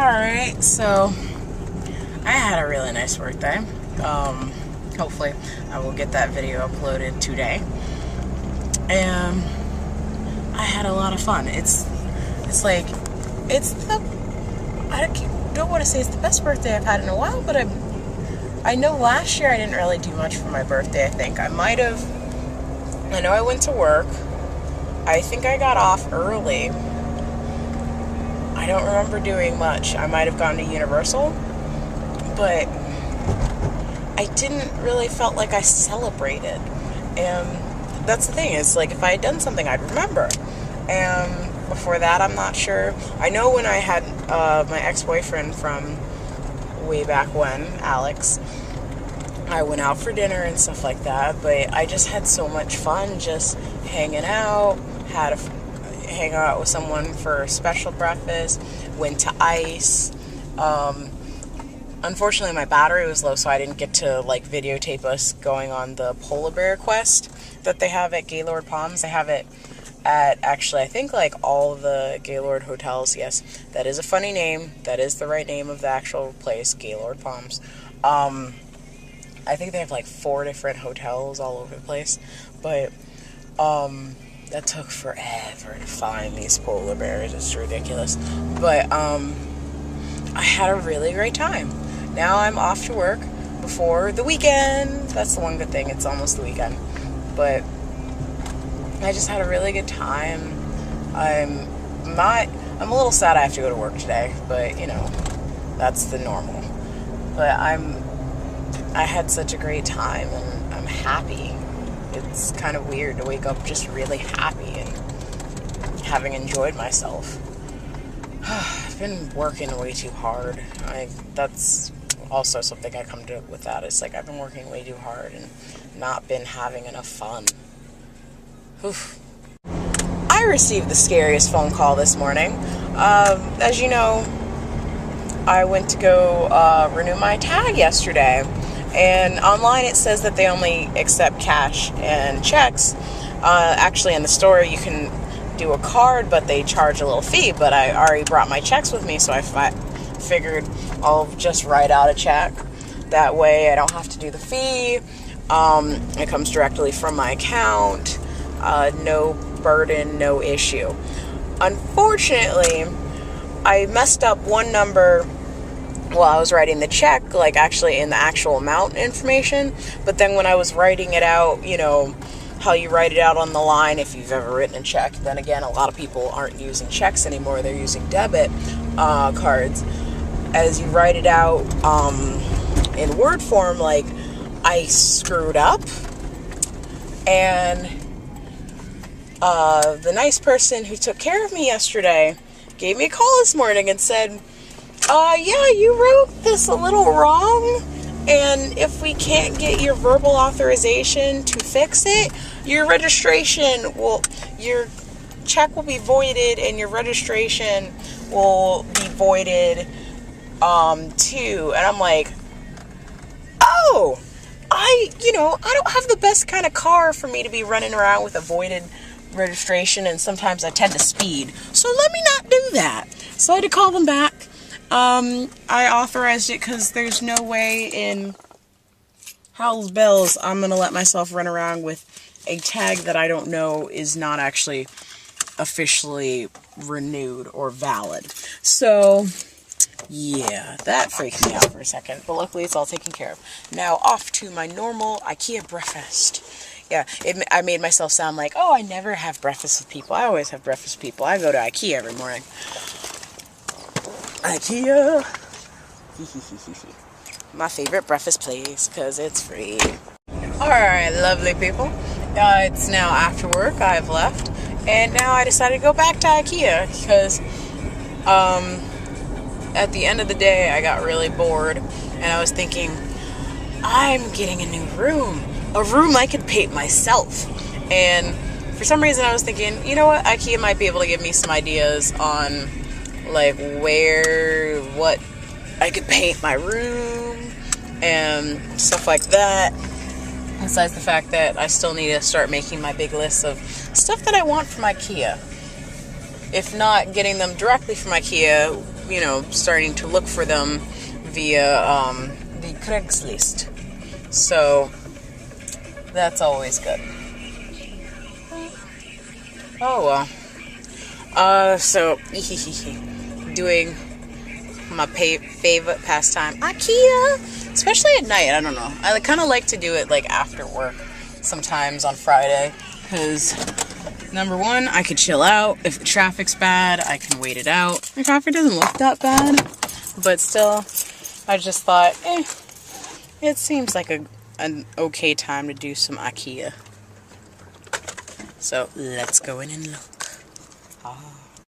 Alright, so I had a really nice birthday. Hopefully I will get that video uploaded today. And I had a lot of fun. I don't want to say it's the best birthday I've had in a while, but I know last year I didn't really do much for my birthday. I know I went to work. I think I got off early. I don't remember doing much. I might have gone to Universal, but I didn't really felt like I celebrated. And that's the thing, is like if I had done something, I'd remember. And before that, I'm not sure. I know when I had my ex-boyfriend from way back when, Alex, I went out for dinner and stuff like that, but I just had so much fun just hanging out, hang out with someone for a special breakfast, went to ice. Unfortunately, my battery was low, so I didn't get to videotape us going on the polar bear quest that they have at Gaylord Palms. They have it at, actually, I think all the Gaylord hotels. Yes, that is a funny name. That is the right name of the actual place, Gaylord Palms. I think they have 4 different hotels all over the place, but that took forever to find these polar bears. It's ridiculous. But I had a really great time. Now I'm off to work before the weekend. That's the one good thing. It's almost the weekend. But I just had a really good time. I'm a little sad I have to go to work today, but that's the normal. But I had such a great time, and I'm happy. It's kind of weird to wake up just really happy and having enjoyed myself. I've been working way too hard. That's also something I come to with that. It's I've been working way too hard and not been having enough fun. Oof. I received the scariest phone call this morning. As you know, I went to go renew my tag yesterday. And online it says that they only accept cash and checks. Actually, in the store you can do a card, but they charge a little fee. But I already brought my checks with me, so I figured I'll just write out a check. That way I don't have to do the fee. It comes directly from my account. No burden, no issue. Unfortunately, I messed up one number while I was writing the check, actually in the actual amount information. But then when I was writing it out, how you write it out on the line if you've ever written a check. Then again, a lot of people aren't using checks anymore. They're using debit cards. As you write it out in Word form, I screwed up. And the nice person who took care of me yesterday gave me a call this morning and said, yeah, you wrote this a little wrong, and if we can't get your verbal authorization to fix it, your check will be voided, and your registration will be voided, too. And I'm like, oh, I don't have the best kind of car for me to be running around with a voided registration, and sometimes I tend to speed, so let me not do that. So I had to call them back. I authorized it because there's no way in hell's bells I'm going to let myself run around with a tag that I don't know is not actually officially renewed or valid. So, yeah, that freaked me out for a second, but luckily it's all taken care of. Now, off to my normal IKEA breakfast. Yeah, I made myself sound like, oh, I never have breakfast with people. I always have breakfast with people. I go to IKEA every morning. IKEA. My favorite breakfast place because it's free. Alright, lovely people. It's now after work. I've left. And now I decided to go back to IKEA because at the end of the day I got really bored. And I was thinking, I'm getting a new room. A room I could paint myself. And for some reason I was thinking, you know what? IKEA might be able to give me some ideas on what I could paint my room and stuff like that. Besides the fact that I still need to start making my big list of stuff that I want from IKEA. If not getting them directly from IKEA, you know, starting to look for them via the Craigslist. So that's always good. Oh well. So doing my favorite pastime, IKEA, especially at night. I don't know. I kind of like to do it like after work sometimes on Friday, because number one, I could chill out. If the traffic's bad, I can wait it out. The traffic doesn't look that bad, but still, I just thought, it seems like an okay time to do some IKEA. So let's go in and look. Ah.